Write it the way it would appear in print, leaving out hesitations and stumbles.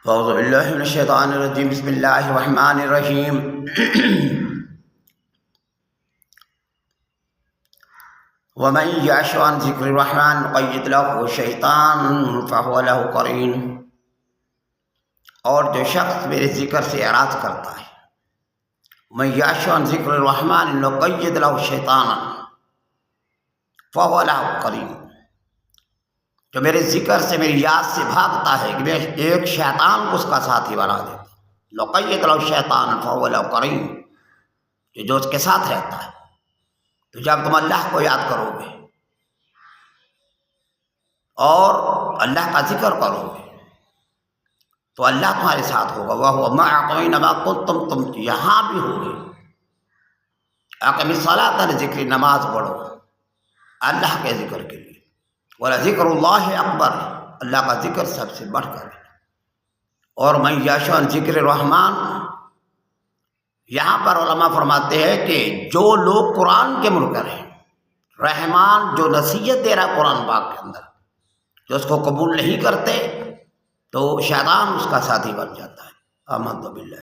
اعوذ باللہ من الشیطان الرجیم بسم اللہ الرحمن الرحیم ومن یعش عن ذکر الرحمن نقید له شیطانا فهو له قرین، اور جو شخص میرے ذکر سے اعراض کرتا ہے، من یعش عن ذکر الرحمن نقید له شیطانا فهو له قرین، جو میرے ذکر سے میری یاد سے بھاگتا ہے کہ میں ایک شیطان کو اس کا ساتھی بنا دیتا، نقید له شیطانا فهو له قرین، جو اس کے ساتھ رہتا ہے۔ تو جب تم اللہ کو یاد کرو گے اور اللہ کا ذکر کرو گے تو اللہ تمہارے ساتھ ہوگا، وَهُوَ مَعَكُمْ أَيْنَمَا كُنتُمْ، تم یہاں بھی ہوگے۔ اقم الصلاۃ، ذکر نماز پڑھو اللہ کے ذکر کے لیے، وَلَذِكْرُ اللَّهِ اکبر، اللہ کا ذکر سب سے بڑھ کر ہے۔ اور من یعش عن ذکر الرحمن، یہاں پر علماء فرماتے ہیں کہ جو لوگ قرآن کے منکر ہیں، رحمان جو نصیحت دے رہا ہے قرآن پاک کے اندر، جو اس کو قبول نہیں کرتے تو شیطان اس کا ساتھی بن جاتا ہے۔ آمنت باللہ۔